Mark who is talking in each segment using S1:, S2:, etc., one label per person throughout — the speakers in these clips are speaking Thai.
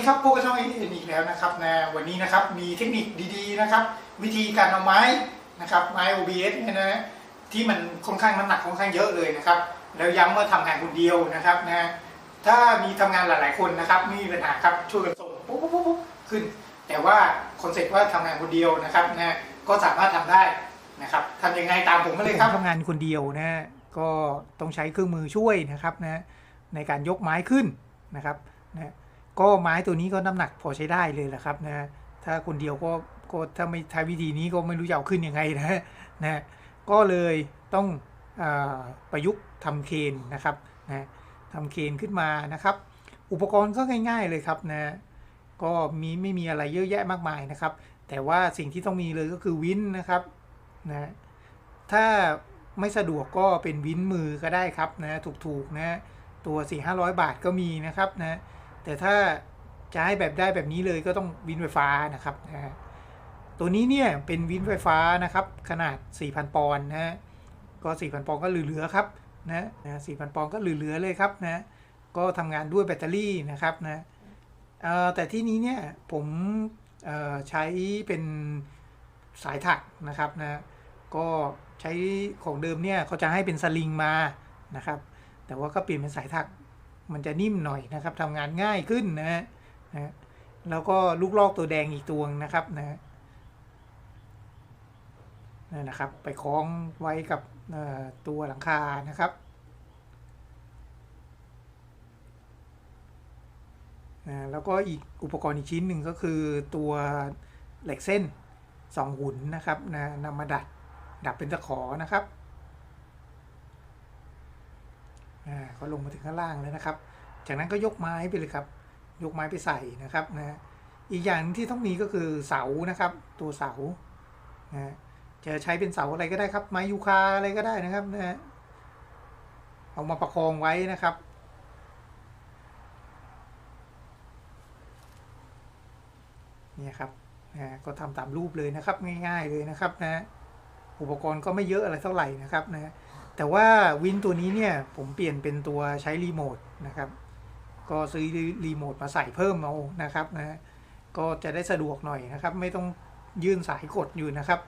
S1: ครับพวกกระช่องอีกแล้วนะครับนะวันนี้นะครับมีเทคนิคดีๆนะครับวิธีการเอาไม้นะครับไม้ OBS เนี่ยนะที่มันค่อนข้างน้ำหนักค่อนข้างเยอะเลยนะครับแล้วย้ำว่าทำงานคนเดียวนะครับนะถ้ามีทำงานหลายๆคนนะครับไม่มีปัญหาครับช่วยกันส่งปุ๊บขึ้นแต่ว่าคอนเซ็ปต์ว่าทำงานคนเดียวนะครับนะก็สามารถทำได้นะครับทำยังไงตามผมมาเลยครับทำงานคนเดียวนะก็ต้องใช้เครื่องมือช่วยนะครับนะในการยกไม้ขึ้นนะครับนะก็ไม้ตัวนี้ก็น้ำหนักพอใช้ได้เลยแหละครับนะถ้าคนเดียวก็ถ้าไม่ใช้วิธีนี้ก็ไม่รู้จะเอาขึ้นยังไงนะก็เลยต้องประยุกต์ทำเคนนะครับนะทำเคนขึ้นมานะครับอุปกรณ์ก็ง่ายๆเลยครับนะก็ไม่มีอะไรเยอะแยะมากมายนะครับแต่ว่าสิ่งที่ต้องมีเลยก็คือวินนะครับนะถ้าไม่สะดวกก็เป็นวินมือก็ได้ครับนะถูกๆนะตัว 400-500 บาทก็มีนะครับนะแต่ถ้าจะให้แบบได้แบบนี้เลยก็ต้องวินไฟฟ้านะครับนะตัวนี้เนี่ยเป็นวินไฟฟ้านะครับขนาด 4,000 ปอนด์นะก็ 4,000 ปอนด์ก็เหลือๆครับนะ 4,000 ปอนด์ก็เหลือๆเลยครับนะก็ทำงานด้วยแบตเตอรี่นะครับนะแต่ที่นี้เนี่ยผมใช้เป็นสายถักนะครับนะก็ใช้ของเดิมเนี่ยเขาจะให้เป็นสลิงมานะครับแต่ว่าก็เปลี่ยนเป็นสายถักมันจะนิ่มหน่อยนะครับทำงานง่ายขึ้นนะแล้วก็ลูกลอกตัวแดงอีกตัวนะครับนั่นนะครับไปคล้องไว้กับตัวหลังคานะครับแล้วก็อีกอุปกรณ์อีกชิ้นหนึ่งก็คือตัวเหล็กเส้น2 หุ่นนะครับนำมาดัดเป็นตะขอนะครับก็ลงมาถึงข้างล่างแล้วนะครับจากนั้นก็ยกไม้ไปเลยครับยกไม้ไปใส่นะครับอีกอย่างที่ต้องมีก็คือเสานะครับตัวเสาจะใช้เป็นเสาอะไรก็ได้ครับไม้ยูคาอะไรก็ได้นะครับเอามาประคองไว้นะครับนี่ครับก็ทำตามรูปเลยนะครับง่ายๆเลยนะครับอุปกรณ์ก็ไม่เยอะอะไรเท่าไหร่นะครับแต่ว่าวินตัวนี้เนี่ยผมเปลี่ยนเป็นตัวใช้รีโมทนะครับก็ซื้อรีโมทมาใส่เพิ่มเอานะครับก็จะได้สะดวกหน่อยนะครับไม่ต้องยื่นสายกดอยู่นะครับ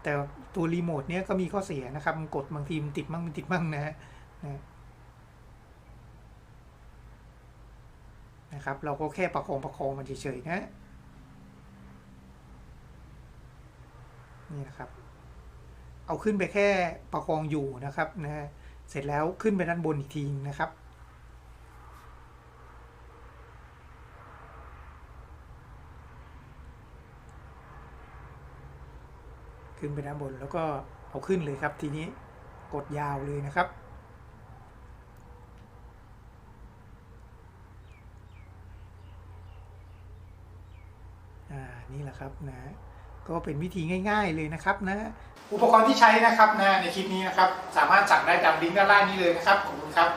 S1: แต่ตัวรีโมทเนี้ยก็มีข้อเสียนะครับกดบางทีมันติดมั่งไม่ติดมั่งนะครับเราก็แค่ประคองมันเฉยๆนะนี่นะครับเอาขึ้นไปแค่ประคองอยู่นะครับเสร็จแล้วขึ้นไปด้านบนอีกทีนะครับขึ้นไปด้านบนแล้วก็เอาขึ้นเลยครับทีนี้กดยาวเลยนะครับนี่แหละครับก็เป็นวิธีง่ายๆเลยนะครับอุปกรณ์ที่ใช้นะครับในคลิปนี้นะครับสามารถสั่งได้ตามลิงก์ด้านล่างนี้เลยนะครับขอบคุณครับ